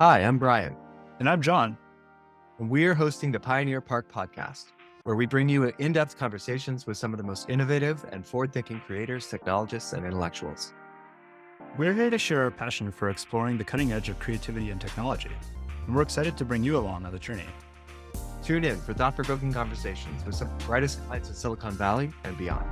Hi, I'm Brian, And I'm John. and we are hosting the Pioneer Park podcast, where we bring you in-depth conversations with some of the most innovative and forward-thinking creators, technologists, and intellectuals. We're here to share our passion for exploring the cutting edge of creativity and technology, and we're excited to bring you along on the journey. Tune in for thought-provoking conversations with some of the brightest minds in Silicon Valley and beyond.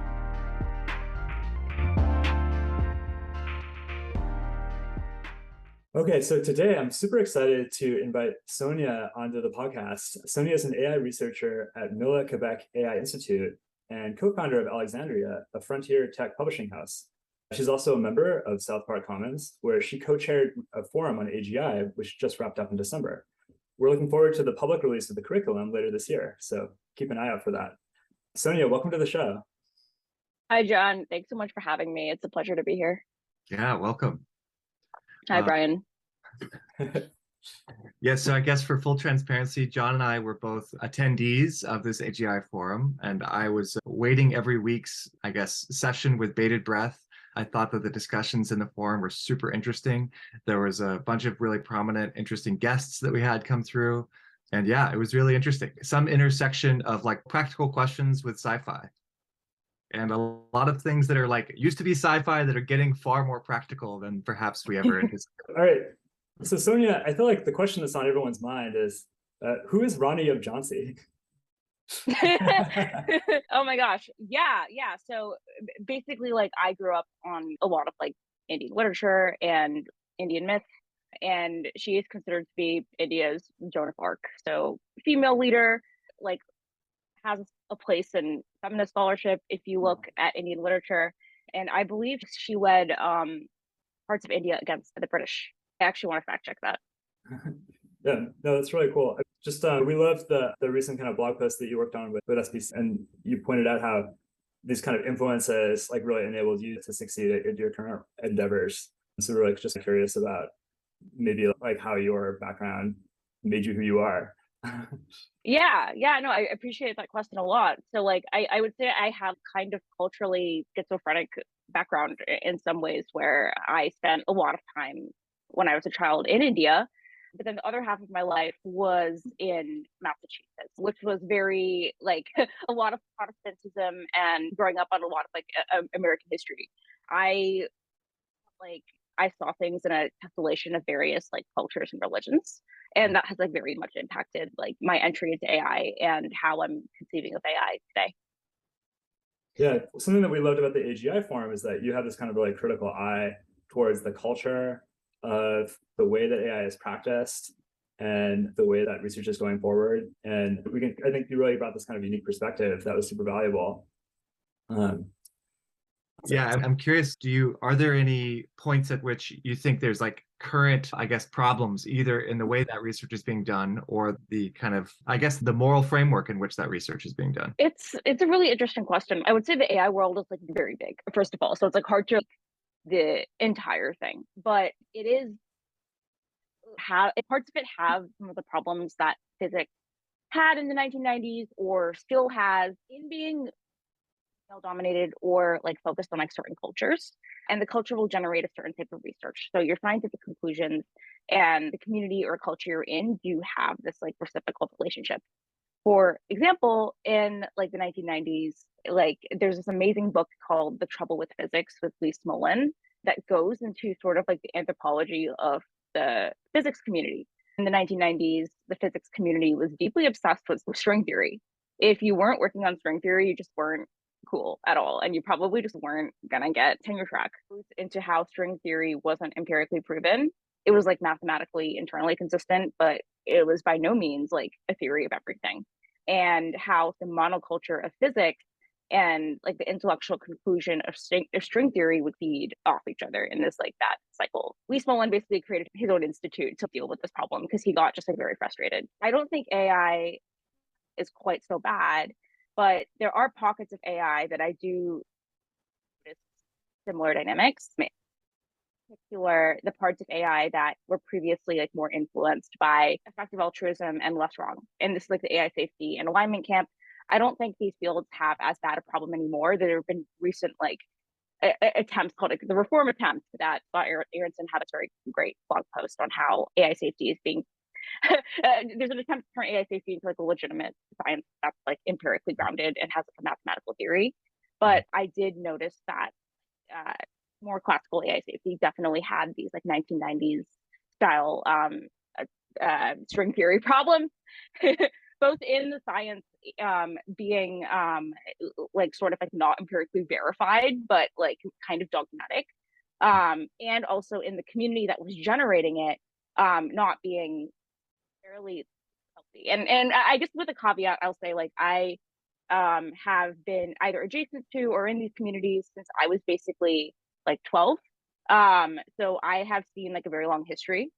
Okay, so today I'm super excited to invite Sonia onto the podcast. Sonia is an AI researcher at Mila, Quebec AI Institute and co-founder of Alexandria, a frontier tech publishing house. She's also a member of South Park Commons, where she co-chaired a forum on AGI, which just wrapped up in December. We're looking forward to the public release of the curriculum later this year, so keep an eye out for that. Sonia, welcome to the show. Hi, John. Thanks so much for having me. It's a pleasure to be here. Yeah, welcome. Hi, Brian. Yeah, so I guess for full transparency, John and I were both attendees of this AGI forum, and I was waiting every week's, session with bated breath. I thought that the discussions in the forum were super interesting. There was a bunch of really prominent, interesting guests that we had come through. And yeah, it was really interesting. Some intersection of like practical questions with sci-fi. And a lot of things that are like used to be sci-fi that are getting far more practical than perhaps we ever anticipated. All right. So Sonia, I feel like the question that's on everyone's mind is, who is Ronnie of Jauncey? Oh my gosh. Yeah. So basically, like, I grew up on a lot of like Indian literature and Indian myth, and she is considered to be India's Joan of Arc. So female leader, like, has a place in feminist scholarship if you look at Indian literature. And I believe she led parts of India against the British. I actually want to fact check that. Yeah, no, that's really cool. Just we loved the recent kind of blog post that you worked on with SBC, and you pointed out how these kind of influences like really enabled you to succeed at your current endeavors. So we're like just curious about maybe like how your background made you who you are. Yeah, no, I appreciate that question a lot. So like I would say I have kind of culturally schizophrenic background in some ways, where I spent a lot of time when I was a child in India, but then the other half of my life was in Massachusetts, which was very like a lot of Protestantism and growing up on a lot of like American history. I like I saw things in a constellation of various like cultures and religions, and that has like very much impacted like my entry into AI and how I'm conceiving of AI today. Yeah, something that we loved about the AGI forum is that you have this kind of really critical eye towards the culture of the way that AI is practiced and the way that research is going forward. And I think you really brought this kind of unique perspective that was super valuable. Yeah, I'm curious, are there any points at which you think there's like current, problems either in the way that research is being done or the kind of, the moral framework in which that research is being done? It's a really interesting question. I would say the AI world is like very big, first of all. So it's like hard to the entire thing, but it is parts of it have some of the problems that physics had in the 1990s or still has in being dominated or like focused on like certain cultures, and the culture will generate a certain type of research. So your scientific conclusions and the community or culture you're in do have this like reciprocal relationship. For example, in like the 1990s, like there's this amazing book called The Trouble with Physics with Lee Smolin that goes into sort of like the anthropology of the physics community. In the 1990s, the physics community was deeply obsessed with string theory. If you weren't working on string theory, you just weren't cool at all, and you probably just weren't gonna get tenure track. Into how string theory wasn't empirically proven. It was like mathematically internally consistent, but it was by no means like a theory of everything. And how the monoculture of physics and like the intellectual conclusion of string theory would feed off each other in this like that cycle. Lee Smolin basically created his own institute to deal with this problem because he got just like very frustrated. I don't think AI is quite so bad, but there are pockets of AI that I do notice similar dynamics. In particular, the parts of AI that were previously like more influenced by effective altruism and less wrong. And this is like the AI safety and alignment camp. I don't think these fields have as bad a problem anymore. There have been recent like attempts called the reform attempt that Aronson had a very great blog post on how AI safety is being there's an attempt to turn AI safety into like a legitimate science that's like empirically grounded and has like a mathematical theory. But I did notice that more classical AI safety definitely had these like 1990s style string theory problems, both in the science being like sort of like not empirically verified, but like kind of dogmatic, and also in the community that was generating it not being fairly healthy. And I guess with a caveat, I'll say like I have been either adjacent to or in these communities since I was basically like 12. So I have seen like a very long history.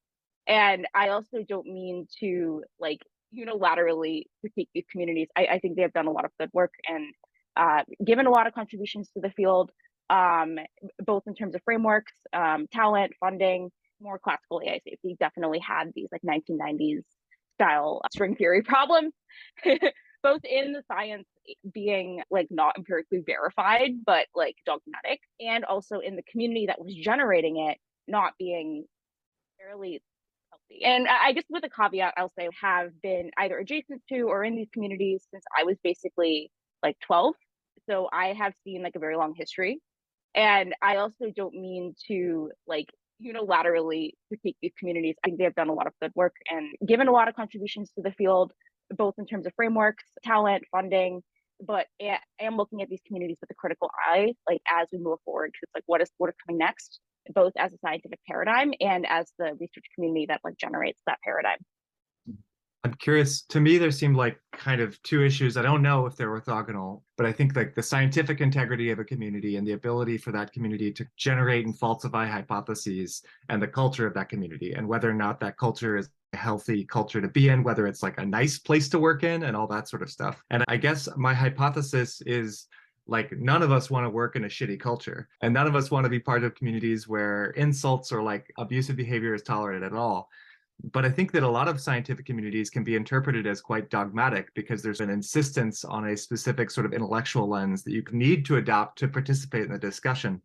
And I also don't mean to like unilaterally critique these communities. I think they have done a lot of good work and given a lot of contributions to the field, both in terms of frameworks, talent, funding. More classical AI safety definitely had these like 1990s style string theory problems, both in the science being like not empirically verified, but like dogmatic, and also in the community that was generating it not being fairly healthy. And I guess with a caveat, I'll say have been either adjacent to or in these communities since I was basically like 12. So I have seen like a very long history. And I also don't mean to like unilaterally critique these communities. I think they have done a lot of good work and given a lot of contributions to the field, both in terms of frameworks, talent, funding. But I am looking at these communities with a critical eye, like as we move forward, because like what is coming next, both as a scientific paradigm and as the research community that like generates that paradigm. I'm curious, to me, there seemed like kind of two issues. I don't know if they're orthogonal, but I think like the scientific integrity of a community and the ability for that community to generate and falsify hypotheses and the culture of that community and whether or not that culture is a healthy culture to be in, whether it's like a nice place to work in and all that sort of stuff. And I guess my hypothesis is like none of us want to work in a shitty culture and none of us want to be part of communities where insults or like abusive behavior is tolerated at all. But I think that a lot of scientific communities can be interpreted as quite dogmatic because there's an insistence on a specific sort of intellectual lens that you need to adopt to participate in the discussion.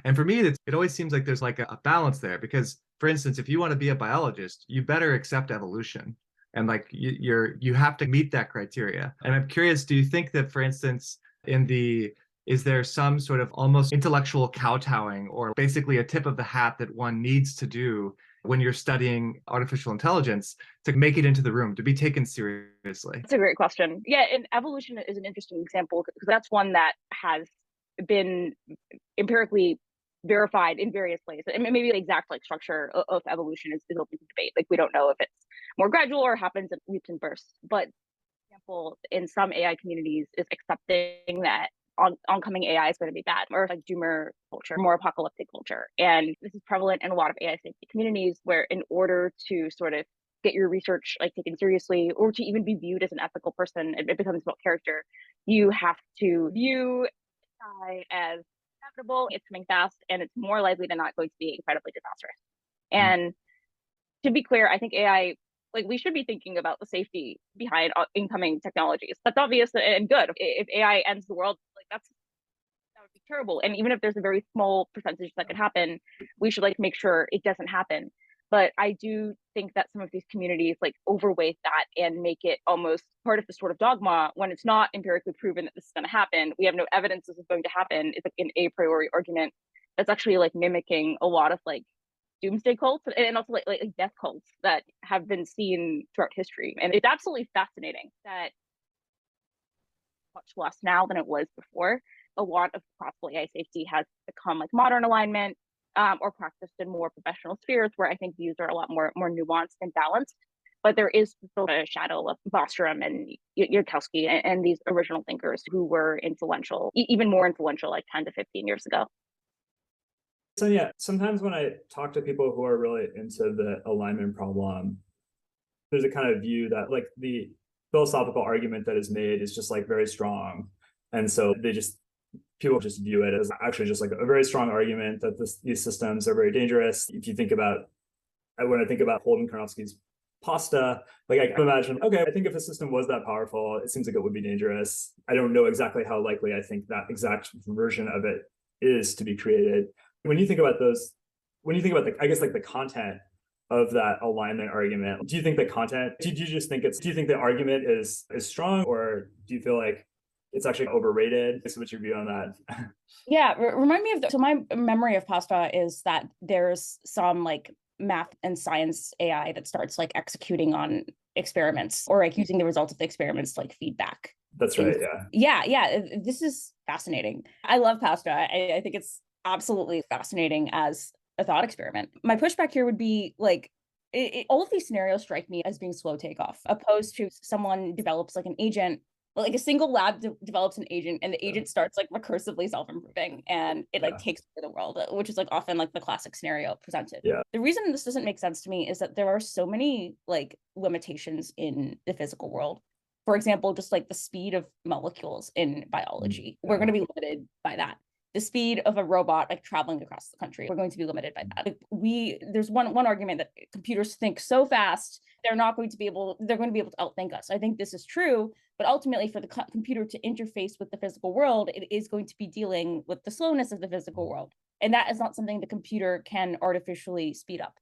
And for me, it always seems like there's like a balance there because, for instance, if you want to be a biologist, you better accept evolution. And like you have to meet that criteria. And I'm curious, do you think that, for instance, is there some sort of almost intellectual kowtowing or basically a tip of the hat that one needs to do when you're studying artificial intelligence to make it into the room, to be taken seriously? That's a great question. Yeah, and evolution is an interesting example because that's one that has been empirically verified in various places. And maybe the exact like structure of evolution is open to debate. Like we don't know if it's more gradual or happens in leaps and bursts. But for example, in some AI communities is accepting that oncoming AI is going to be bad, or like doomer culture, more apocalyptic culture. And this is prevalent in a lot of AI safety communities where in order to sort of get your research like taken seriously or to even be viewed as an ethical person, it becomes about character. You have to view AI as inevitable, it's coming fast, and it's more likely than not going to be incredibly disastrous. And to be clear, I think AI, like we should be thinking about the safety behind incoming technologies. That's obvious and good. If AI ends the world, like that would be terrible. And even if there's a very small percentage that could happen, we should like make sure it doesn't happen. But I do think that some of these communities like overweight that and make it almost part of the sort of dogma when it's not empirically proven that this is going to happen. We have no evidence this is going to happen. It's like an a priori argument that's actually like mimicking a lot of like doomsday cults and also like death cults that have been seen throughout history. And it's absolutely fascinating that much less now than it was before. A lot of classical AI safety has become like modern alignment or practiced in more professional spheres where I think views are a lot more nuanced and balanced. But there is still a shadow of Bostrom and Yudkowsky and these original thinkers who were influential, even more influential like 10 to 15 years ago. So yeah, sometimes when I talk to people who are really into the alignment problem, there's a kind of view that like the philosophical argument that is made is just like very strong. And so people just view it as actually just like a very strong argument that these systems are very dangerous. If you think about, when I think about Holden Karnofsky's pasta, like I can imagine, okay, I think if a system was that powerful, it seems like it would be dangerous. I don't know exactly how likely I think that exact version of it is to be created. When you think about those, when you think about I guess like the content of that alignment argument, do you think the content, do you just think do you think the argument is strong, or do you feel like it's actually overrated? What's your view on that? Yeah, remind me of so my memory of Pasta is that there's some like math and science AI that starts like executing on experiments or like using the results of the experiments to like feedback. That's right. Yeah. This is fascinating. I love Pasta. I think it's absolutely fascinating as a thought experiment. My pushback here would be like, all of these scenarios strike me as being slow takeoff, opposed to someone develops like an agent, like a single lab develops an agent, and the agent starts like recursively self-improving, and it like takes over the world, which is like often like the classic scenario presented. The reason this doesn't make sense to me is that there are so many like limitations in the physical world. For example, just like the speed of molecules in biology, we're going to be limited by that. The speed of a robot like traveling across the country, we're going to be limited by that. There's one argument that computers think so fast, they're going to be able to outthink us. I think this is true, but ultimately for the computer to interface with the physical world, it is going to be dealing with the slowness of the physical world. And that is not something the computer can artificially speed up.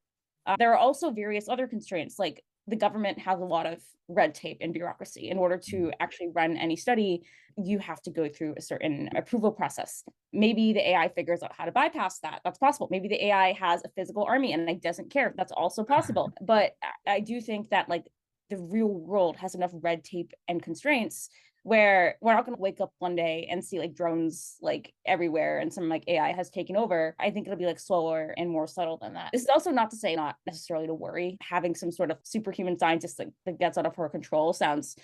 There are also various other constraints, like the government has a lot of red tape and bureaucracy. In order to actually run any study, you have to go through a certain approval process. Maybe the AI figures out how to bypass that. That's possible. Maybe the AI has a physical army and it doesn't care. That's also possible. But I do think that like the real world has enough red tape and constraints where we're not going to wake up one day and see like drones like everywhere and some like AI has taken over. I think it'll be like slower and more subtle than that. This is also not to say not necessarily to worry. Having some sort of superhuman scientist that gets out of her control sounds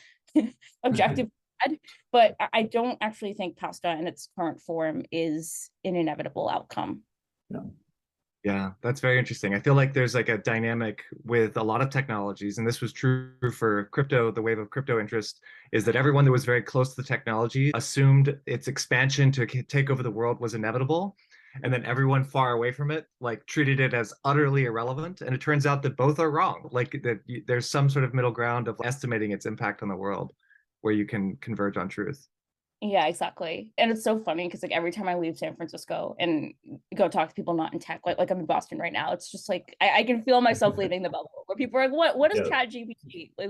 objective, but I don't actually think Pasta in its current form is an inevitable outcome. No. Yeah, that's very interesting. I feel like there's like a dynamic with a lot of technologies, and this was true for crypto. The wave of crypto interest is that everyone that was very close to the technology assumed its expansion to take over the world was inevitable. And then everyone far away from it, like treated it as utterly irrelevant. And it turns out that both are wrong. Like that there's some sort of middle ground of estimating its impact on the world where you can converge on truth. Yeah, exactly. And it's so funny because like every time I leave San Francisco and go talk to people not in tech, like I'm in Boston right now, it's just like I can feel myself leaving the bubble where people are like, what is ChatGPT? Like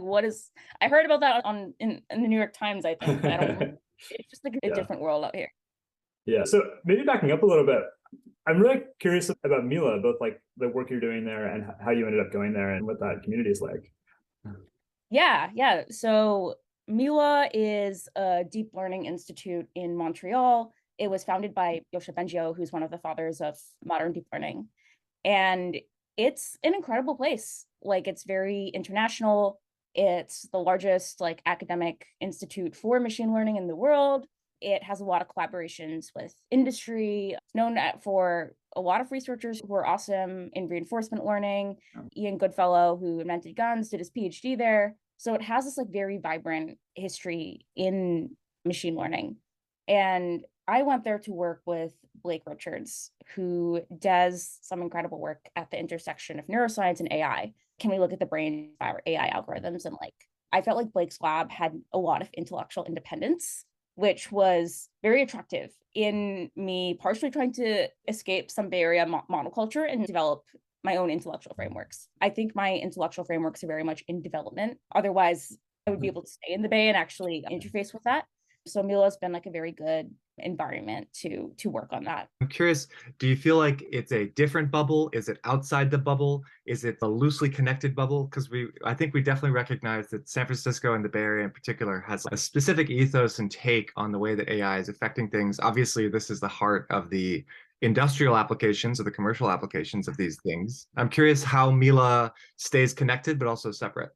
I heard about that in the New York Times, I think, but I don't it's just like a different world out here. Yeah. So maybe backing up a little bit, I'm really curious about Mila, both like the work you're doing there and how you ended up going there and what that community is like. Yeah. So Mila is a deep learning institute in Montreal. It was founded by Yoshua Bengio, who's one of the fathers of modern deep learning. And it's an incredible place. Like it's very international. It's the largest like academic institute for machine learning in the world. It has a lot of collaborations with industry. It's known for a lot of researchers who are awesome in reinforcement learning. Ian Goodfellow, who invented guns, did his PhD there. So it has this like very vibrant history in machine learning. And I went there to work with Blake Richards, who does some incredible work at the intersection of neuroscience and AI. Can we look at the brain of our AI algorithms? And like, I felt like Blake's lab had a lot of intellectual independence, which was very attractive in me partially trying to escape some Bay Area monoculture and develop my own intellectual frameworks. I think my intellectual frameworks are very much in development. Otherwise, I would be able to stay in the Bay and actually interface with that. So Mila has been like a very good environment to work on that. I'm curious, do you feel like it's a different bubble? Is it outside the bubble? Is it a loosely connected bubble? Because I think we definitely recognize that San Francisco and the Bay Area in particular has a specific ethos and take on the way that AI is affecting things. Obviously, this is the heart of the industrial applications or the commercial applications of these things. I'm curious how Mila stays connected, but also separate.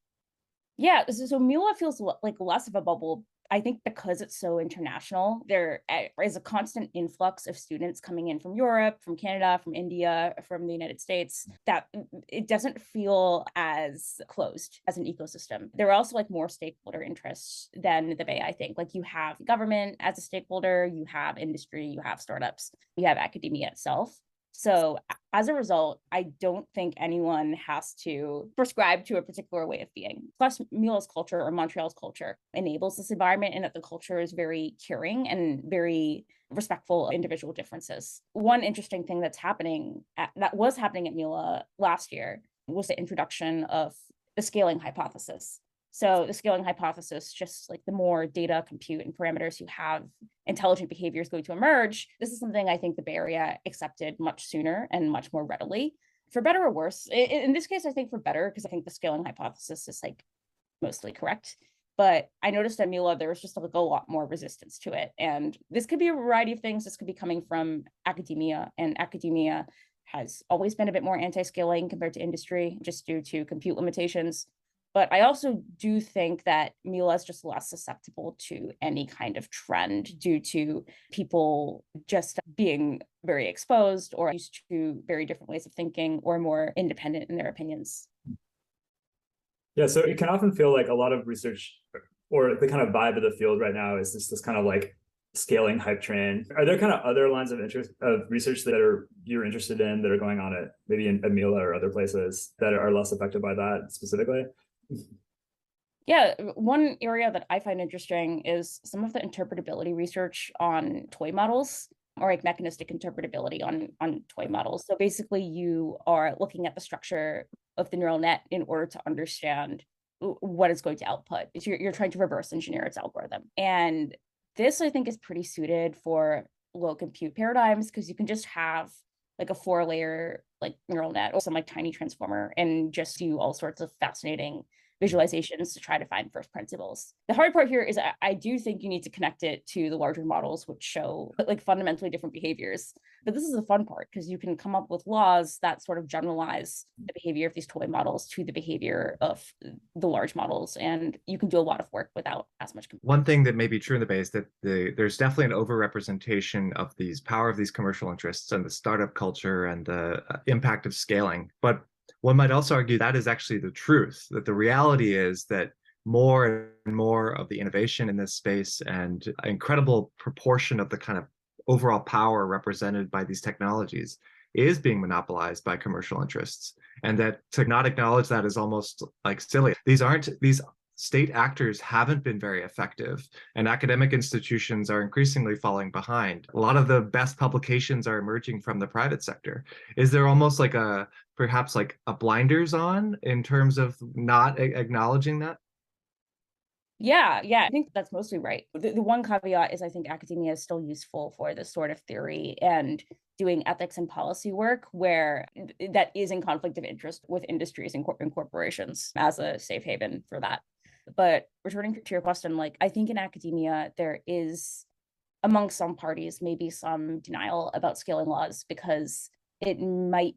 Yeah, so Mila feels like less of a bubble, I think, because it's so international. There is a constant influx of students coming in from Europe, from Canada, from India, from the United States, that it doesn't feel as closed as an ecosystem. There are also like more stakeholder interests than the Bay, I think. Like you have government as a stakeholder, you have industry, you have startups, you have academia itself. So as a result, I don't think anyone has to prescribe to a particular way of being. Plus, Mila's culture or Montreal's culture enables this environment in that the culture is very caring and very respectful of individual differences. One interesting thing that was happening at Mila last year was the introduction of the scaling hypothesis. So the scaling hypothesis, just like the more data, compute, and parameters you have, intelligent behavior is going to emerge. This is something I think the Bay Area accepted much sooner and much more readily, for better or worse. In this case, I think for better, because I think the scaling hypothesis is like mostly correct. But I noticed at Mila, there was just like a lot more resistance to it. And this could be a variety of things. This could be coming from academia, and academia has always been a bit more anti-scaling compared to industry, just due to compute limitations. But I also do think that Mila is just less susceptible to any kind of trend due to people just being very exposed or used to very different ways of thinking or more independent in their opinions. Yeah, so it can often feel like a lot of research or the kind of vibe of the field right now is this kind of like scaling hype train. Are there kind of other lines of interest of research that you're interested in that are going on at maybe in Mila or other places that are less affected by that specifically? Yeah, one area that I find interesting is some of the interpretability research on toy models, or like mechanistic interpretability on toy models. So basically you are looking at the structure of the neural net in order to understand what it's going to output. You're trying to reverse engineer its algorithm. And this, I think, is pretty suited for low compute paradigms, because you can just have like a 4-layer like neural net or some like tiny transformer and just do all sorts of fascinating visualizations to try to find first principles. The hard part here is I do think you need to connect it to the larger models, which show like fundamentally different behaviors. But this is the fun part, because you can come up with laws that sort of generalize the behavior of these toy models to the behavior of the large models. And you can do a lot of work without as much. One thing that may be true in the Bay is that there's definitely an overrepresentation of these power of these commercial interests and the startup culture and the impact of scaling. But one might also argue that is actually the truth, that the reality is that more and more of the innovation in this space and an incredible proportion of the kind of overall power represented by these technologies is being monopolized by commercial interests. And that to not acknowledge that is almost like silly. These state actors haven't been very effective, and academic institutions are increasingly falling behind. A lot of the best publications are emerging from the private sector. Is there almost like perhaps like a blinders on in terms of not acknowledging that? Yeah, I think that's mostly right. The one caveat is I think academia is still useful for this sort of theory and doing ethics and policy work where that is in conflict of interest with industries and corporations as a safe haven for that. But returning to your question, like I think in academia, there is among some parties, maybe some denial about scaling laws because it might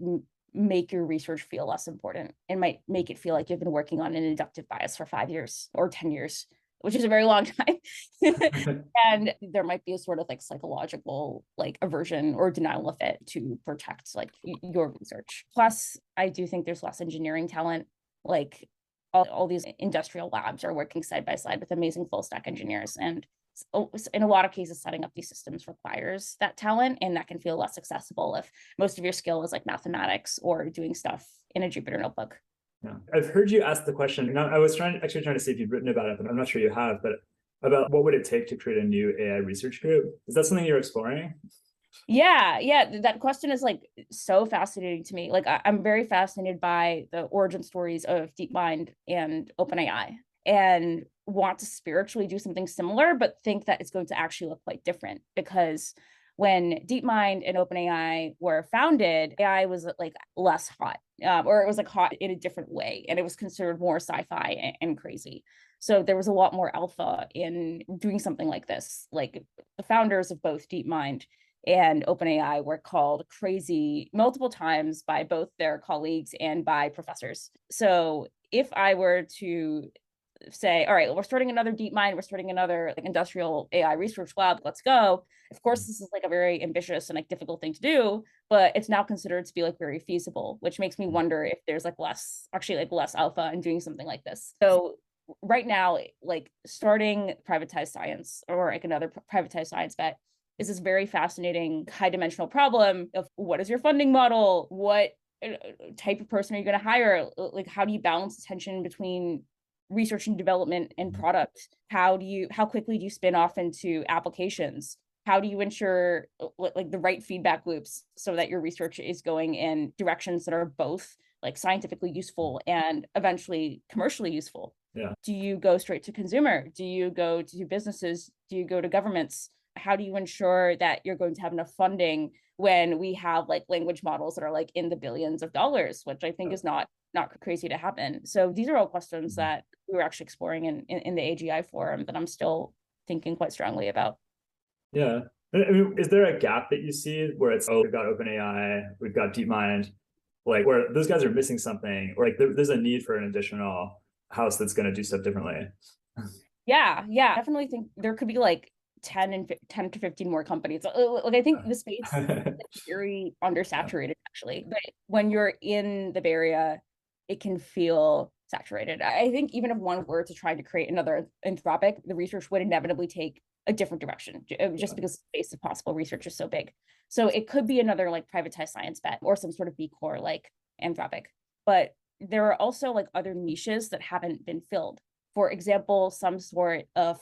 make your research feel less important. It might make it feel like you've been working on an inductive bias for 5 years or 10 years, which is a very long time. And there might be a sort of like psychological like aversion or denial of it to protect like your research. Plus, I do think there's less engineering talent. Like all these industrial labs are working side by side with amazing full stack engineers. And in a lot of cases, setting up these systems requires that talent, and that can feel less accessible if most of your skill is like mathematics or doing stuff in a Jupyter notebook. Yeah. I've heard you ask the question. Now, I was trying to see if you've written about it, but I'm not sure you have. But about what would it take to create a new AI research group? Is that something you're exploring? Yeah. That question is like so fascinating to me. Like I'm very fascinated by the origin stories of DeepMind and OpenAI, and want to spiritually do something similar, but think that it's going to actually look quite different. Because when DeepMind and OpenAI were founded, AI was like less hot, or it was like hot in a different way, and it was considered more sci-fi and crazy. So there was a lot more alpha in doing something like this. Like the founders of both DeepMind and OpenAI were called crazy multiple times by both their colleagues and by professors. So if I were to say, all right, we're starting another DeepMind, we're starting another like industrial AI research lab, let's go. Of course, this is like a very ambitious and like difficult thing to do, but it's now considered to be like very feasible, which makes me wonder if there's like less alpha in doing something like this. So right now, like starting privatized science or like another privatized science bet is this very fascinating high dimensional problem of what is your funding model? What type of person are you going to hire? Like, how do you balance the tension between research and development and product? How quickly do you spin off into applications? How do you ensure like the right feedback loops so that your research is going in directions that are both like scientifically useful and eventually commercially useful? Yeah. Do you go straight to consumer? Do you go to businesses? Do you go to governments? How do you ensure that you're going to have enough funding when we have like language models that are like in the billions of dollars, which I think is not crazy to happen. So these are all questions that we were actually exploring in the AGI forum that I'm still thinking quite strongly about. Yeah. I mean, is there a gap that you see where it's, oh, we've got OpenAI, we've got DeepMind, like where those guys are missing something, or like there's a need for an additional house that's going to do stuff differently? Yeah, I definitely think there could be like 10 to 15 more companies. Like I think the space is very undersaturated actually, but when you're in the Bay Area, it can feel saturated. I think even if one were to try to create another Anthropic, the research would inevitably take a different direction just because the space of possible research is so big. So it could be another like privatized science bet or some sort of B Corp like Anthropic. But there are also like other niches that haven't been filled. For example, some sort of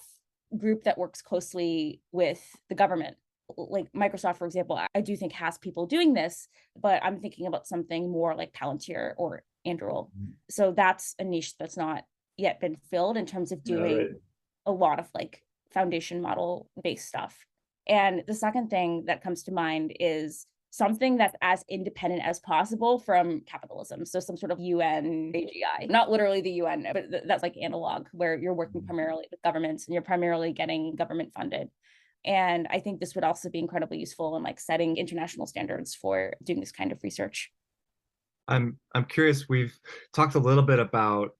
group that works closely with the government. Like Microsoft, for example, I do think has people doing this, but I'm thinking about something more like Palantir or Anduril. So that's a niche that's not yet been filled in terms of doing a lot of like foundation model based stuff. And the second thing that comes to mind is something that's as independent as possible from capitalism. So some sort of UN AGI, not literally the UN, but that's like analog where you're working primarily with governments and you're primarily getting government funded. And I think this would also be incredibly useful in like setting international standards for doing this kind of research. I'm curious, we've talked a little bit about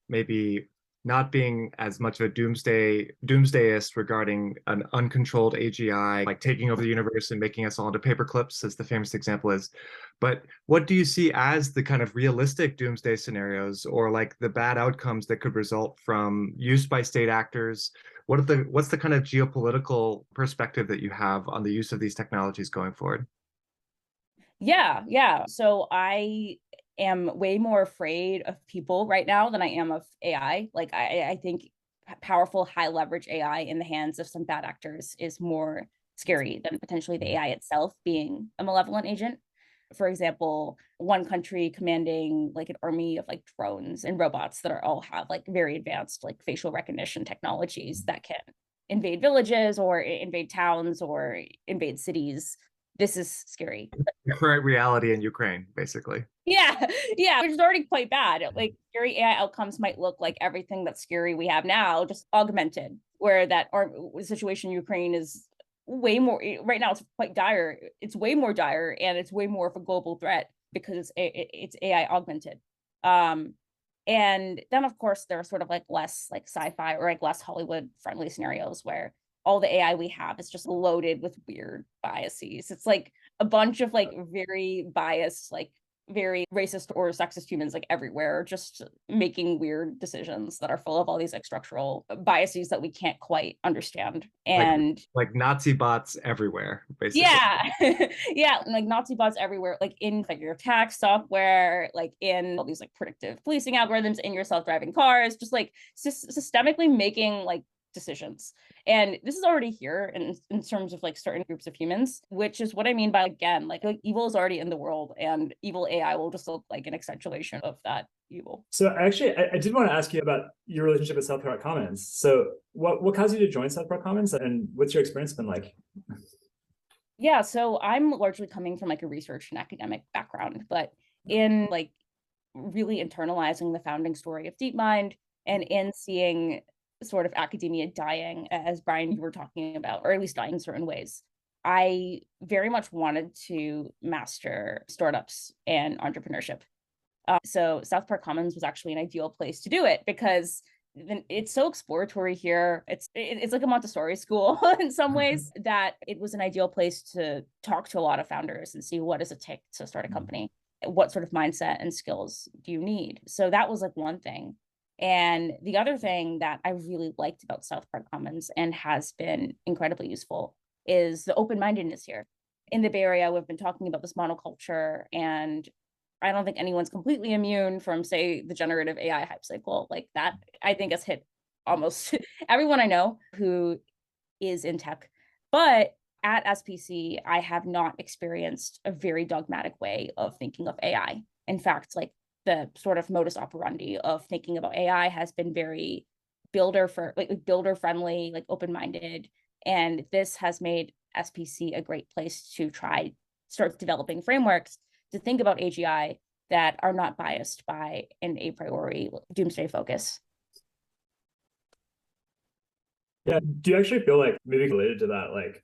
maybe not being as much of a doomsdayist regarding an uncontrolled AGI, like taking over the universe and making us all into paper clips, as the famous example is. But what do you see as the kind of realistic doomsday scenarios or like the bad outcomes that could result from use by state actors? What's the kind of geopolitical perspective that you have on the use of these technologies going forward? Yeah. So I am way more afraid of people right now than I am of AI. Like I think powerful, high leverage AI in the hands of some bad actors is more scary than potentially the AI itself being a malevolent agent. For example, one country commanding like an army of like drones and robots that are all have like very advanced like facial recognition technologies that can invade villages or invade towns or invade cities. This is scary. The current reality in Ukraine, basically. Yeah, which is already quite bad. Like scary AI outcomes might look like everything that's scary we have now, just augmented, where that our situation in Ukraine is way more, right now it's quite dire. It's way more dire and it's way more of a global threat because it's AI augmented. And then of course there are sort of like less like sci-fi or like less Hollywood friendly scenarios where all the AI we have is just loaded with weird biases. It's like a bunch of like very biased, like very racist or sexist humans like everywhere, just making weird decisions that are full of all these like structural biases that we can't quite understand. And like Nazi bots everywhere, basically. yeah, like Nazi bots everywhere, like in like your tax software, like in all these like predictive policing algorithms in your self-driving cars, just like systemically making like decisions. And this is already here in terms of like certain groups of humans, which is what I mean by, again, like evil is already in the world and evil AI will just look like an accentuation of that evil. So actually, I did want to ask you about your relationship with South Park Commons. So what caused you to join South Park Commons and what's your experience been like? Yeah, so I'm largely coming from like a research and academic background, but in like really internalizing the founding story of DeepMind and in seeing sort of academia dying, as Brian, you were talking about, or at least dying in certain ways, I very much wanted to master startups and entrepreneurship. So South Park Commons was actually an ideal place to do it because it's so exploratory here. It's like a Montessori school in some ways, that it was an ideal place to talk to a lot of founders and see what does it take to start a company. What sort of mindset and skills do you need? So that was like one thing. And the other thing that I really liked about South Park Commons and has been incredibly useful is the open-mindedness here. In the Bay Area, we've been talking about this monoculture, and I don't think anyone's completely immune from, say, the generative AI hype cycle. Like that, I think has hit almost everyone I know who is in tech. But at SPC, I have not experienced a very dogmatic way of thinking of AI. In fact, like the sort of modus operandi of thinking about AI has been very builder friendly, like open-minded. And this has made SPC a great place to try start developing frameworks to think about AGI that are not biased by an a priori doomsday focus. Yeah. Do you actually feel like maybe related to that, like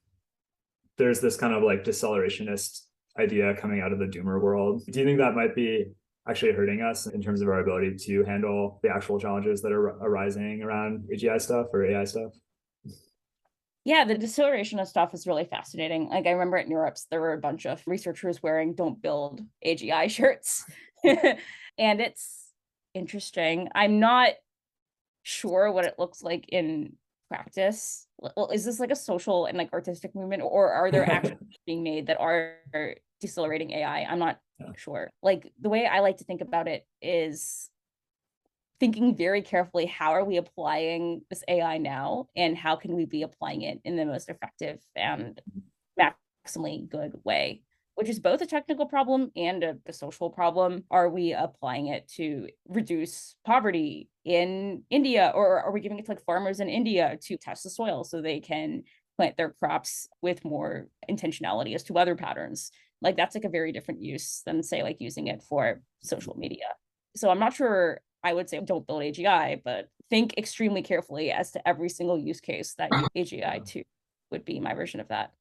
there's this kind of like decelerationist idea coming out of the doomer world? Do you think that might be actually hurting us in terms of our ability to handle the actual challenges that are arising around AGI stuff or AI stuff? Yeah, the deceleration stuff is really fascinating. Like I remember at Neurops, there were a bunch of researchers wearing "Don't Build AGI" shirts. And it's interesting. I'm not sure what it looks like in practice. Well, is this like a social and like artistic movement, or are there actions being made that are decelerating AI? I'm not sure. Like the way I like to think about it is thinking very carefully, how are we applying this AI now, and how can we be applying it in the most effective and maximally good way, which is both a technical problem and a social problem. Are we applying it to reduce poverty in India, or are we giving it to like farmers in India to test the soil so they can plant their crops with more intentionality as to weather patterns? Like that's like a very different use than say like using it for social media. So I'm not sure I would say don't build AGI, but think extremely carefully as to every single use case that you AGI to would be my version of that.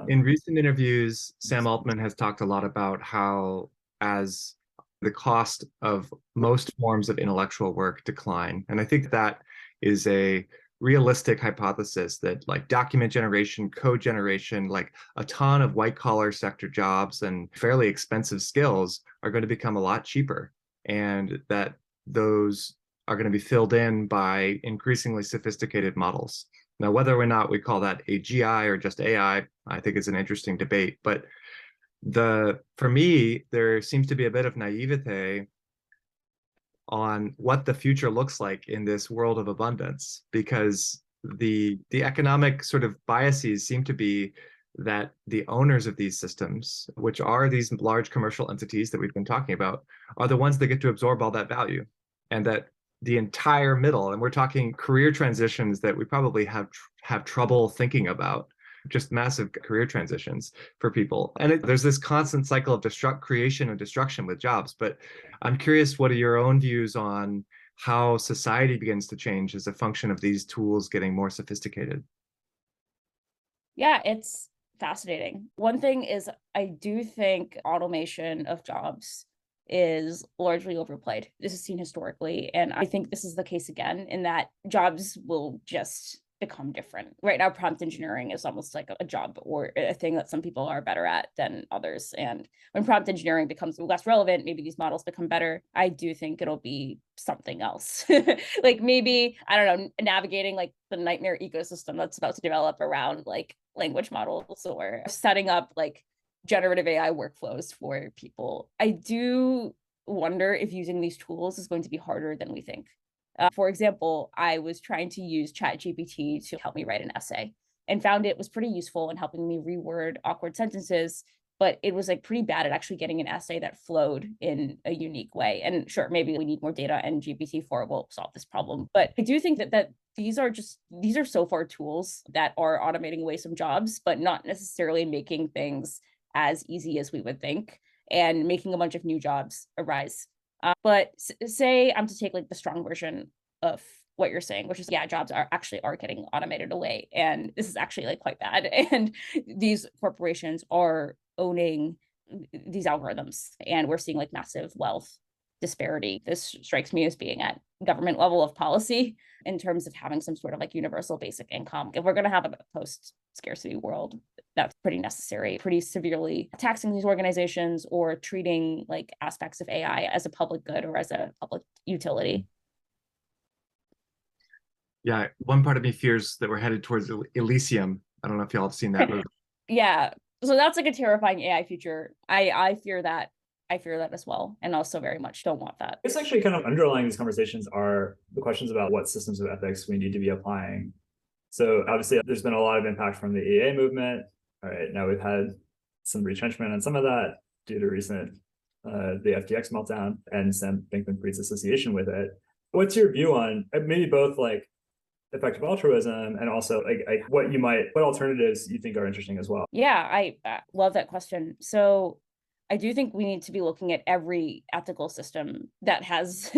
In recent interviews, Sam Altman has talked a lot about how as the cost of most forms of intellectual work decline, and I think that is a realistic hypothesis that like document generation, code generation, like a ton of white collar sector jobs and fairly expensive skills are going to become a lot cheaper, and that those are going to be filled in by increasingly sophisticated models. Now, whether or not we call that AGI or just AI, I think is an interesting debate. But for me, there seems to be a bit of naivete on what the future looks like in this world of abundance, because the economic sort of biases seem to be that the owners of these systems, which are these large commercial entities that we've been talking about, are the ones that get to absorb all that value, and that the entire middle, and we're talking career transitions that we probably have trouble thinking about, just massive career transitions for people. And there's this constant cycle of creation and destruction with jobs. But I'm curious, what are your own views on how society begins to change as a function of these tools getting more sophisticated? Yeah, it's fascinating. One thing is I do think automation of jobs is largely overplayed. This is seen historically, and I think this is the case again in that jobs will just become different. Right now, prompt engineering is almost like a job or a thing that some people are better at than others. And when prompt engineering becomes less relevant, maybe these models become better. I do think it'll be something else. Like maybe, I don't know, navigating like the nightmare ecosystem that's about to develop around like language models, or setting up like generative AI workflows for people. I do wonder if using these tools is going to be harder than we think. For example, I was trying to use ChatGPT to help me write an essay and found it was pretty useful in helping me reword awkward sentences, but it was like pretty bad at actually getting an essay that flowed in a unique way. And sure, maybe we need more data and GPT-4 will solve this problem. But I do think that these are so far tools that are automating away some jobs, but not necessarily making things as easy as we would think, and making a bunch of new jobs arise. But say I'm to take like the strong version of what you're saying, which is, yeah, jobs are getting automated away. And this is actually like quite bad. And these corporations are owning these algorithms, and we're seeing like massive wealth disparity. This strikes me as being at government level of policy in terms of having some sort of like universal basic income. If we're going to have a post-scarcity world, that's pretty necessary. Pretty severely taxing these organizations or treating like aspects of AI as a public good or as a public utility. Yeah, one part of me fears that we're headed towards Elysium, I don't know if y'all have seen that movie. Yeah. So that's like a terrifying AI future. I fear that. I fear that as well. And also very much don't want that. It's actually kind of underlying these conversations are the questions about what systems of ethics we need to be applying. So obviously there's been a lot of impact from the EA movement. All right, now we've had some retrenchment on some of that due to recent the FTX meltdown and Sam Bankman-Fried's association with it. What's your view on maybe both like effective altruism and also like what alternatives you think are interesting as well? Yeah, I love that question. So I do think we need to be looking at every ethical system that has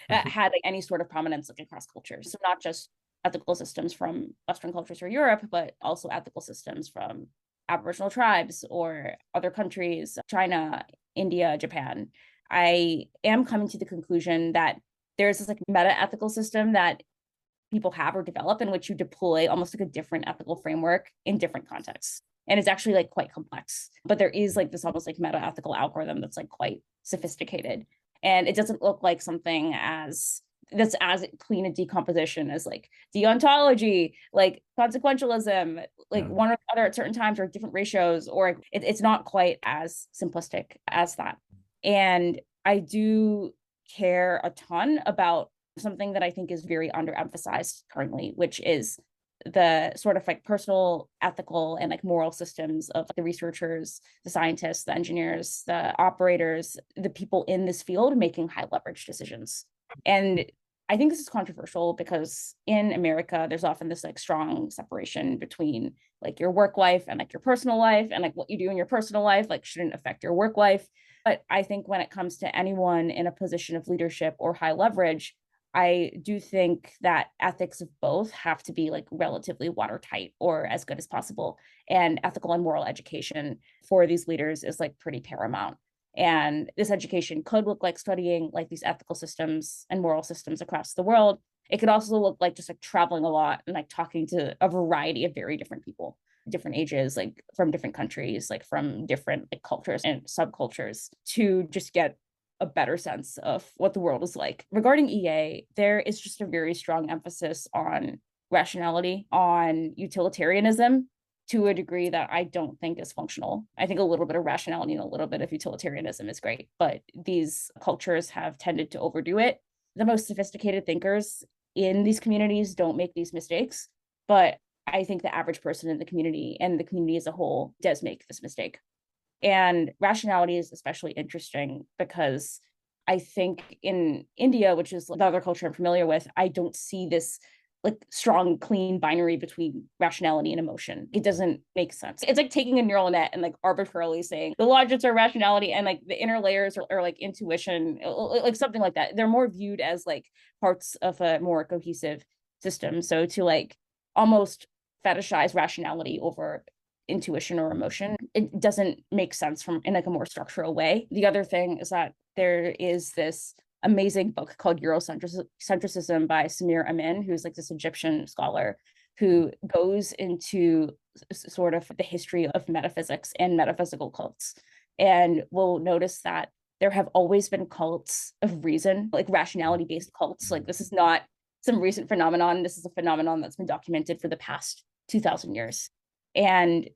had like, any sort of prominence like, across cultures. So not just ethical systems from Western cultures or Europe, but also ethical systems from Aboriginal tribes or other countries, China, India, Japan. I am coming to the conclusion that there's this like meta ethical system that people have or develop in which you deploy almost like a different ethical framework in different contexts. And it's actually like quite complex, but there is like this almost like meta ethical algorithm that's like quite sophisticated. And it doesn't look like something that's as clean a decomposition as like deontology, like consequentialism, like one or the other at certain times or different ratios, or it's not quite as simplistic as that. And I do care a ton about something that I think is very underemphasized currently, which is the sort of like personal, ethical, and like moral systems of the researchers, the scientists, the engineers, the operators, the people in this field making high leverage decisions. And I think this is controversial because in America, there's often this like strong separation between like your work life and like your personal life, and like what you do in your personal life like shouldn't affect your work life. But I think when it comes to anyone in a position of leadership or high leverage, I do think that ethics of both have to be like relatively watertight or as good as possible. And ethical and moral education for these leaders is like pretty paramount. And this education could look like studying like these ethical systems and moral systems across the world. It could also look like just like traveling a lot and like talking to a variety of very different people, different ages, like from different countries, like from different like cultures and subcultures to just get a better sense of what the world is like. Regarding EA, there is just a very strong emphasis on rationality, on utilitarianism to a degree that I don't think is functional. I think a little bit of rationality and a little bit of utilitarianism is great, but these cultures have tended to overdo it. The most sophisticated thinkers in these communities don't make these mistakes, but I think the average person in the community and the community as a whole does make this mistake. And rationality is especially interesting because I think in India, which is the other culture I'm familiar with, I don't see this like strong, clean binary between rationality and emotion. It doesn't make sense. It's like taking a neural net and like arbitrarily saying the logics are rationality and like the inner layers are like intuition, like something like that. They're more viewed as like parts of a more cohesive system. So to like almost fetishize rationality over intuition or emotion, it doesn't make sense from in like a more structural way. The other thing is that there is this amazing book called Eurocentrism by Samir Amin, who's like this Egyptian scholar who goes into sort of the history of metaphysics and metaphysical cults. And we'll notice that there have always been cults of reason, like rationality-based cults. Like this is not some recent phenomenon. This is a phenomenon that's been documented for the past 2,000 years. And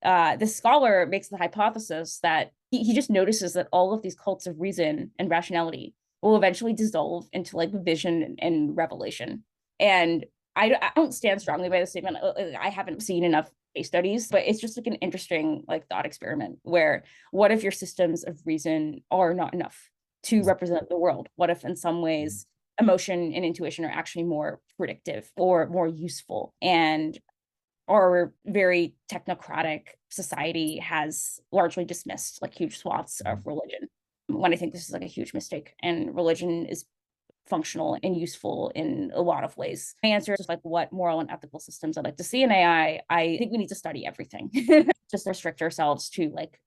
this scholar makes the hypothesis that he just notices that all of these cults of reason and rationality will eventually dissolve into like vision and revelation. And I don't stand strongly by the statement. I haven't seen enough case studies, but it's just like an interesting like thought experiment where what if your systems of reason are not enough to represent the world? What if in some ways emotion and intuition are actually more predictive or more useful? And our very technocratic society has largely dismissed like huge swaths of religion, when I think this is like a huge mistake. And religion is functional and useful in a lot of ways. My answer is like what moral and ethical systems I'd like to see in AI. I think we need to study everything. Just restrict ourselves to like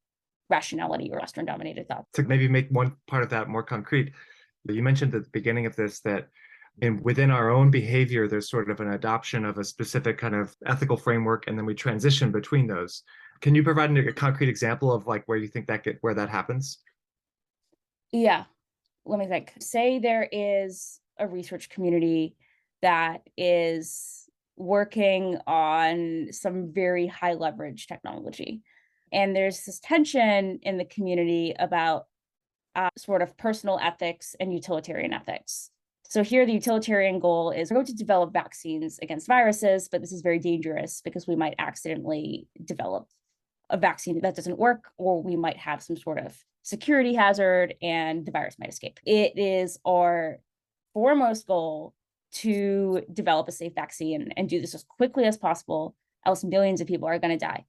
rationality or Western dominated thought. To maybe make one part of that more concrete, you mentioned at the beginning of this that within our own behavior, there's sort of an adoption of a specific kind of ethical framework, and then we transition between those. Can you provide a concrete example of like where you think where that happens? Yeah, let me think. Say there is a research community that is working on some very high leverage technology. And there's this tension in the community about sort of personal ethics and utilitarian ethics. So here, the utilitarian goal is we're going to develop vaccines against viruses, but this is very dangerous because we might accidentally develop a vaccine that doesn't work, or we might have some sort of security hazard and the virus might escape. It is our foremost goal to develop a safe vaccine and do this as quickly as possible, else millions of people are going to die.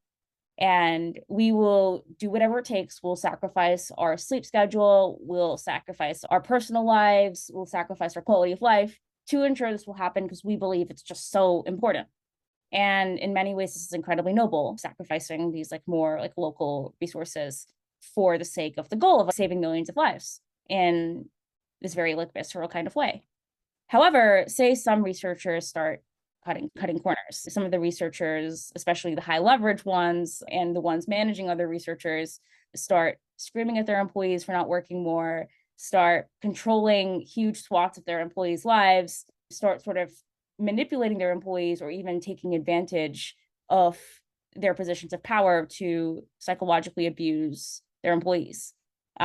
And we will do whatever it takes. We'll sacrifice our sleep schedule, we'll sacrifice our personal lives, we'll sacrifice our quality of life to ensure this will happen because we believe it's just so important. And in many ways, this is incredibly noble, sacrificing these like more like local resources for the sake of the goal of saving millions of lives in this very like visceral kind of way. However, say some researchers start cutting corners. Some of the researchers, especially the high leverage ones and the ones managing other researchers, start screaming at their employees for not working more, start controlling huge swaths of their employees' lives, start sort of manipulating their employees or even taking advantage of their positions of power to psychologically abuse their employees.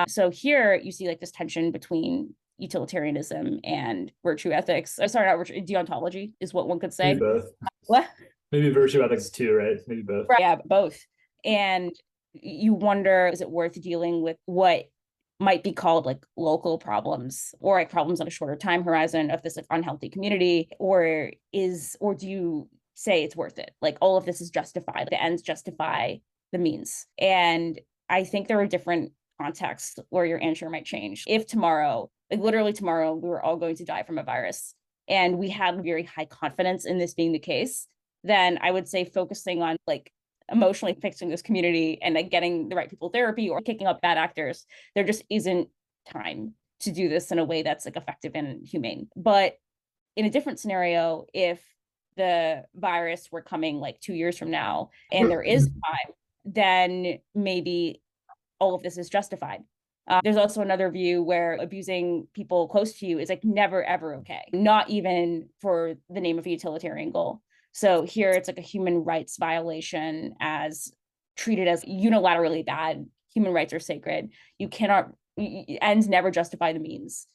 So here you see like this tension between utilitarianism and virtue ethics. Sorry, not virtue, deontology is what one could say. Maybe both. What? Maybe virtue ethics too, right? Maybe both. Right, yeah, both. And you wonder, is it worth dealing with what might be called like local problems or like problems on a shorter time horizon of this like unhealthy community, or do you say it's worth it? Like all of this is justified, the ends justify the means. And I think there are different contexts where your answer might change. If tomorrow, like literally tomorrow, we were all going to die from a virus and we had very high confidence in this being the case, then I would say focusing on like emotionally fixing this community and like getting the right people therapy or kicking up bad actors, there just isn't time to do this in a way that's like effective and humane. But in a different scenario, if the virus were coming like 2 years from now and there is time, then maybe all of this is justified. There's also another view where abusing people close to you is like never, ever okay, not even for the name of a utilitarian goal. So here it's like a human rights violation as treated as unilaterally bad. Human rights are sacred. You cannot, ends never justify the means.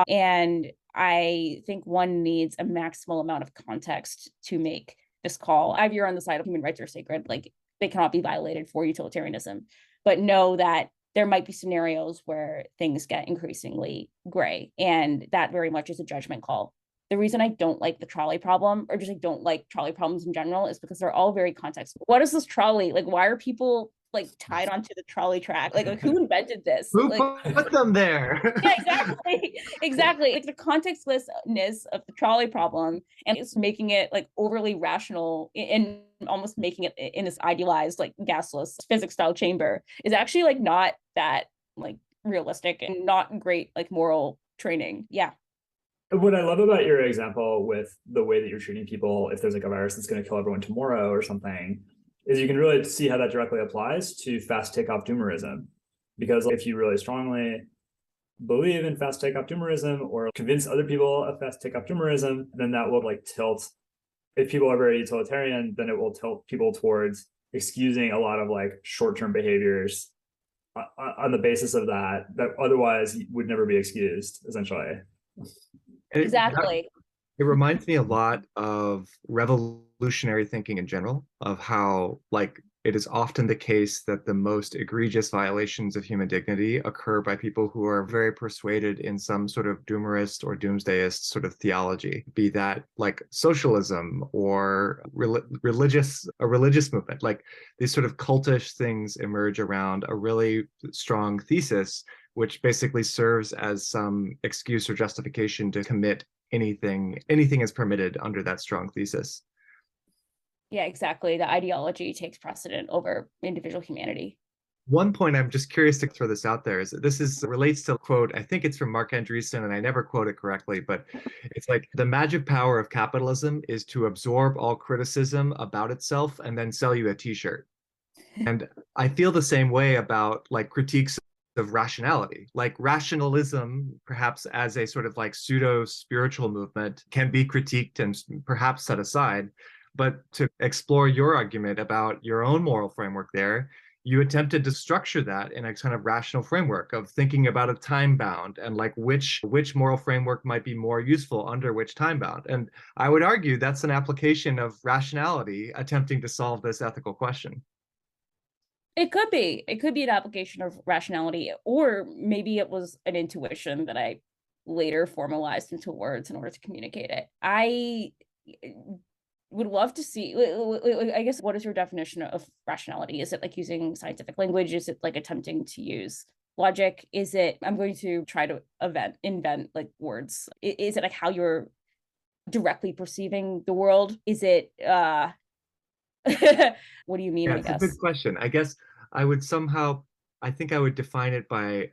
And I think one needs a maximal amount of context to make this call. I veer on the side of human rights are sacred, like they cannot be violated for utilitarianism, but know that there might be scenarios where things get increasingly gray, and that very much is a judgment call. The reason I don't like the trolley problem, or just like don't like trolley problems in general, is because they're all very context. What is this trolley? Like, why are people like tied onto the trolley track? Like who invented this? Who like, put them there? yeah, exactly. Like the contextlessness of the trolley problem, and it's making it like overly rational and almost making it in this idealized, like gasless physics style chamber is actually like not that like realistic and not great like moral training. Yeah. What I love about your example with the way that you're treating people, if there's like a virus that's going to kill everyone tomorrow or something, is you can really see how that directly applies to fast takeoff doomerism. Because if you really strongly believe in fast takeoff doomerism or convince other people of fast takeoff doomerism, then that will like tilt. If people are very utilitarian, then it will tilt people towards excusing a lot of like short-term behaviors on the basis of that otherwise would never be excused, essentially. Exactly. It reminds me a lot of revolutionary thinking in general, of how like it is often the case that the most egregious violations of human dignity occur by people who are very persuaded in some sort of doomerist or doomsdayist sort of theology, be that like socialism or religious movement. Like these sort of cultish things emerge around a really strong thesis, which basically serves as some excuse or justification to commit anything is permitted under that strong thesis. Yeah, exactly. The ideology takes precedent over individual humanity. One point I'm just curious to throw this out there is that relates to a quote, I think it's from Mark Andreessen, and I never quote it correctly, but it's like the magic power of capitalism is to absorb all criticism about itself and then sell you a t-shirt. And I feel the same way about like critiques of rationality. Like rationalism, perhaps as a sort of like pseudo spiritual movement, can be critiqued and perhaps set aside. But to explore your argument about your own moral framework there, you attempted to structure that in a kind of rational framework of thinking about a time bound and like which moral framework might be more useful under which time bound. And I would argue that's an application of rationality attempting to solve this ethical question. It could be. It could be an application of rationality, or maybe it was an intuition that I later formalized into words in order to communicate it. I would love to see, I guess, what is your definition of rationality? Is it like using scientific language? Is it like attempting to use logic? Is it, I'm going to try to invent like words. Is it like how you're directly perceiving the world? Is it, what do you mean, Yeah, I it's a guess? good question. I guess I think I would define it by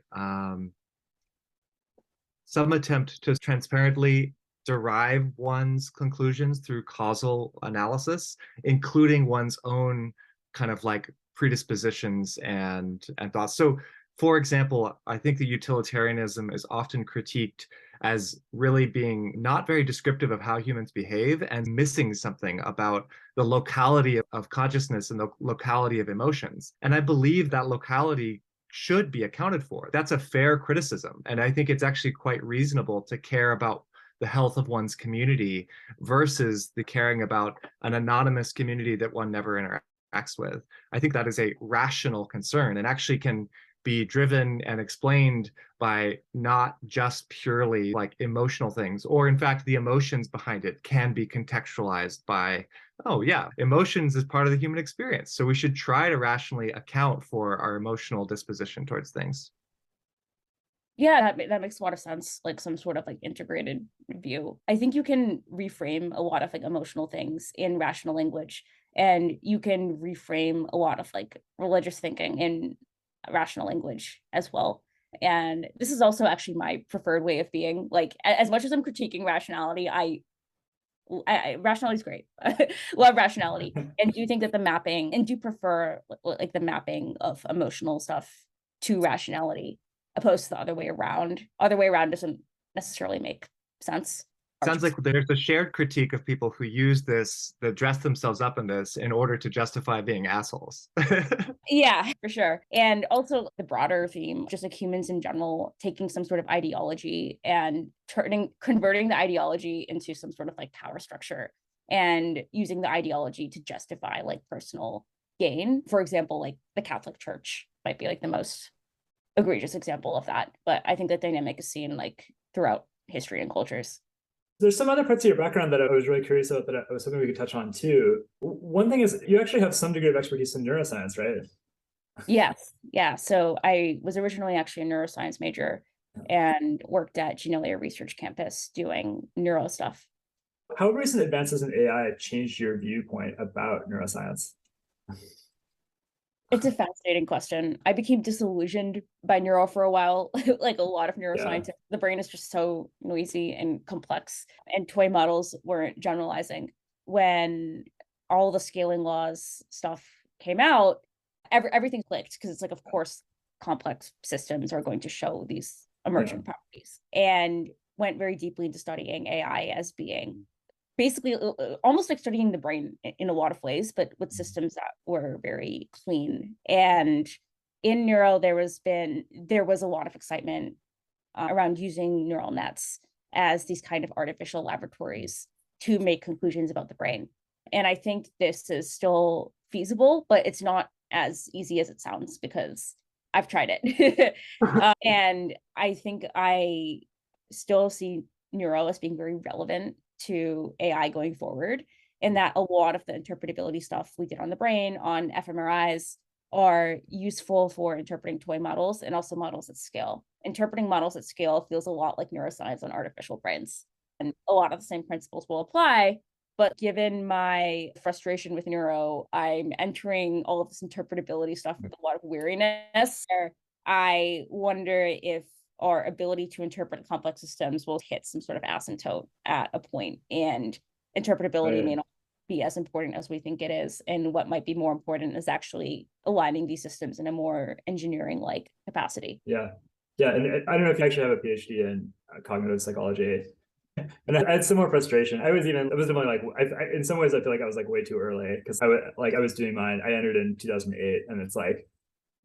some attempt to transparently derive one's conclusions through causal analysis, including one's own kind of like predispositions and thoughts. So, for example, I think that utilitarianism is often critiqued as really being not very descriptive of how humans behave and missing something about the locality of consciousness and the locality of emotions. And I believe that locality should be accounted for. That's a fair criticism. And I think it's actually quite reasonable to care about the health of one's community versus the caring about an anonymous community that one never interacts with. I think that is a rational concern and actually can be driven and explained by not just purely like emotional things, or in fact, the emotions behind it can be contextualized by, oh yeah, emotions is part of the human experience. So we should try to rationally account for our emotional disposition towards things. Yeah, that makes a lot of sense, like some sort of like integrated view. I think you can reframe a lot of like emotional things in rational language, and you can reframe a lot of like religious thinking in rational language as well. And this is also actually my preferred way of being. Like, as much as I'm critiquing rationality, rationality is great. Love rationality, and do you think that the mapping, and do you prefer like the mapping of emotional stuff to rationality opposed to the other way around? Other way around doesn't necessarily make sense. Sounds like there's a shared critique of people who use this, that dress themselves up in this in order to justify being assholes. Yeah, for sure. And also the broader theme, just like humans in general, taking some sort of ideology and converting the ideology into some sort of like power structure and using the ideology to justify like personal gain. For example, like the Catholic Church might be like the most egregious example of that. But I think that dynamic is seen like throughout history and cultures. There's some other parts of your background that I was really curious about that I was hoping we could touch on too. One thing is you actually have some degree of expertise in neuroscience, right? Yes. Yeah. So I was originally actually a neuroscience major and worked at Genelia Research Campus doing neuro stuff. How have recent advances in AI changed your viewpoint about neuroscience? It's a fascinating question. I became disillusioned by neuro for a while. Like a lot of neuroscientists, the brain is just so noisy and complex, and toy models weren't generalizing. When all the scaling laws stuff came out, everything clicked, because it's like, of course, complex systems are going to show these emergent properties, and went very deeply into studying AI as being basically almost like studying the brain in a lot of ways, but with systems that were very clean. And in neuro, there was a lot of excitement around using neural nets as these kind of artificial laboratories to make conclusions about the brain. And I think this is still feasible, but it's not as easy as it sounds, because I've tried it. And I think I still see neuro as being very relevant to AI going forward, and that a lot of the interpretability stuff we did on the brain, on fMRIs, are useful for interpreting toy models and also models at scale. Interpreting models at scale feels a lot like neuroscience on artificial brains, and a lot of the same principles will apply. But given my frustration with neuro, I'm entering all of this interpretability stuff with a lot of weariness. I wonder if our ability to interpret complex systems will hit some sort of asymptote at a point, and interpretability may not be as important as we think it is. And what might be more important is actually aligning these systems in a more engineering-like capacity. Yeah. And I don't know if you actually have a PhD in cognitive psychology. And I had similar frustration. I was definitely like, in some ways, I feel like I was like way too early because I was doing mine. I entered in 2008, and it's like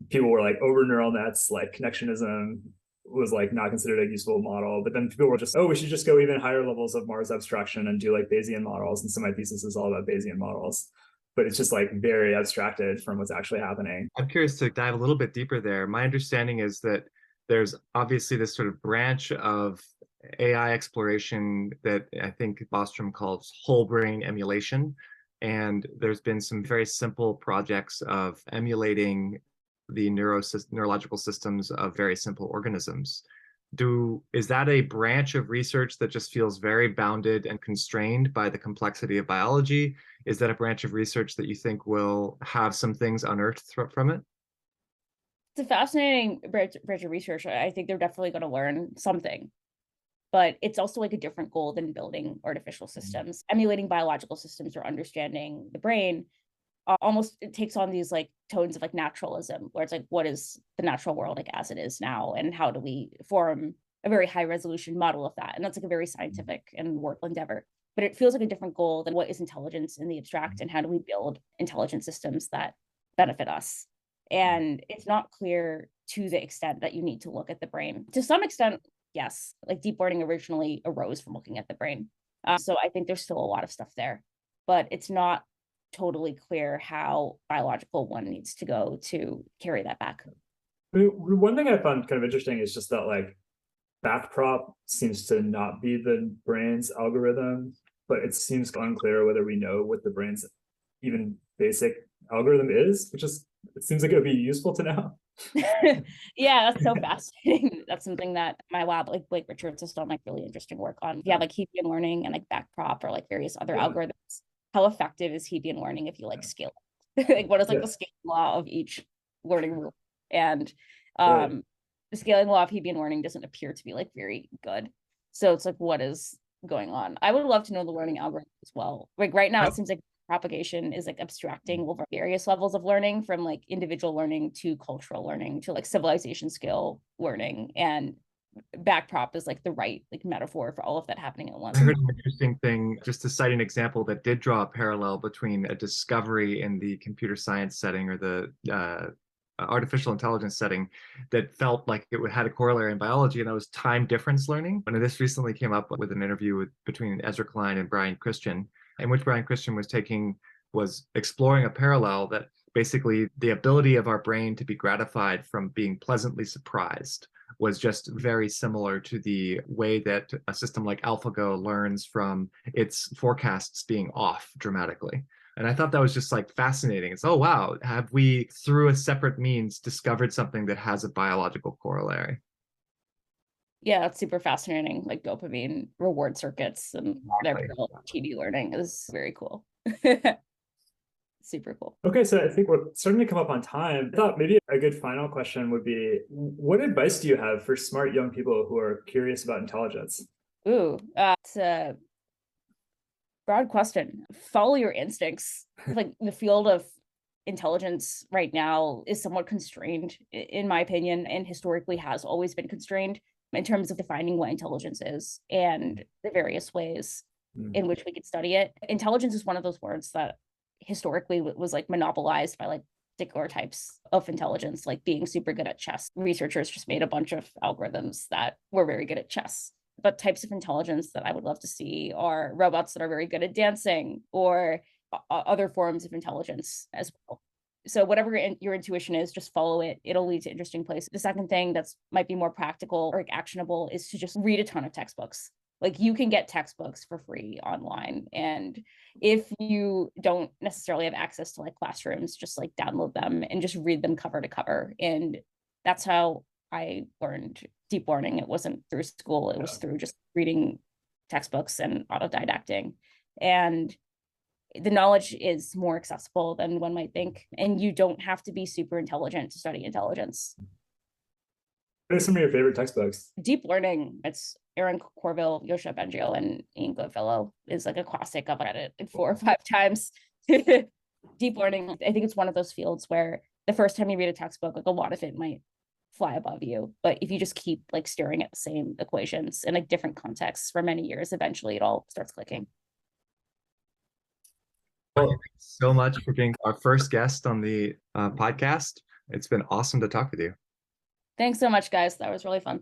people were like over neural nets, like connectionism was like not considered a useful model. But then people were just, oh, we should just go even higher levels of Mars abstraction and do like Bayesian models. And so my thesis is all about Bayesian models, but it's just like very abstracted from what's actually happening. I'm curious to dive a little bit deeper there. My understanding is that there's obviously this sort of branch of AI exploration that I think Bostrom calls whole brain emulation. And there's been some very simple projects of emulating the neurological systems of very simple organisms. Is that a branch of research that just feels very bounded and constrained by the complexity of biology? Is that a branch of research that you think will have some things unearthed from it? It's a fascinating branch of research. I think they're definitely going to learn something, but it's also like a different goal than building artificial systems. Emulating biological systems or understanding the brain almost it takes on these like tones of like naturalism, where it's like, what is the natural world like as it is now, and how do we form a very high resolution model of that? And that's like a very scientific and work endeavor. But it feels like a different goal than what is intelligence in the abstract, and how do we build intelligent systems that benefit us. And it's not clear to the extent that you need to look at the brain. To some extent, yes, like deep learning originally arose from looking at the brain. So I think there's still a lot of stuff there, but it's not totally clear how biological one needs to go to carry that back. I mean, one thing I found kind of interesting is just that like backprop seems to not be the brain's algorithm, but it seems unclear whether we know what the brain's even basic algorithm is, which is, it seems like it would be useful to know. Yeah, that's so fascinating. That's something that my lab, like Blake Richards, has done like really interesting work on. Yeah, like Hebbian learning and like backprop or like various other algorithms. How effective is Hebbian learning if you like scale it? Like what is like the scaling law of each learning rule? And the scaling law of Hebbian learning doesn't appear to be like very good. So it's like, what is going on? I would love to know the learning algorithm as well. Like right now, it seems like propagation is like abstracting over various levels of learning, from like individual learning to cultural learning to like civilization skill learning, and backprop is like the right like metaphor for all of that happening at once. I heard an interesting thing, just to cite an example that did draw a parallel between a discovery in the computer science setting or the artificial intelligence setting that felt like it had a corollary in biology, and that was time difference learning. And this recently came up with an interview between Ezra Klein and Brian Christian, in which Brian Christian was exploring a parallel that basically the ability of our brain to be gratified from being pleasantly surprised was just very similar to the way that a system like AlphaGo learns from its forecasts being off dramatically. And I thought that was just like fascinating. It's, oh, wow, have we, through a separate means, discovered something that has a biological corollary? Yeah, it's super fascinating. Like dopamine reward circuits and their TV learning is very cool. Super cool. Okay, so I think we're starting to come up on time. I thought maybe a good final question would be, what advice do you have for smart young people who are curious about intelligence? Ooh, it's a broad question. Follow your instincts. Like the field of intelligence right now is somewhat constrained, in my opinion, and historically has always been constrained in terms of defining what intelligence is and the various ways in which we could study it. Intelligence is one of those words that historically was like monopolized by like particular types of intelligence, like being super good at chess. Researchers just made a bunch of algorithms that were very good at chess. But types of intelligence that I would love to see are robots that are very good at dancing, or other forms of intelligence as well. So whatever your intuition is, just follow it. It'll lead to interesting places. The second thing that's might be more practical or actionable is to just read a ton of textbooks. Like you can get textbooks for free online. And if you don't necessarily have access to like classrooms, just like download them and just read them cover to cover. And that's how I learned deep learning. It wasn't through school. It was through just reading textbooks and autodidacting. And the knowledge is more accessible than one might think. And you don't have to be super intelligent to study intelligence. What are some of your favorite textbooks? Deep learning, it's Aaron Corville, Yosha Bengio, and Ian Goodfellow is like a classic. I've read it like 4 or 5 times. Deep learning, I think it's one of those fields where the first time you read a textbook, like a lot of it might fly above you. But if you just keep like staring at the same equations in like different contexts for many years, eventually it all starts clicking. Well, thank you so much for being our first guest on the podcast. It's been awesome to talk with you. Thanks so much, guys. That was really fun.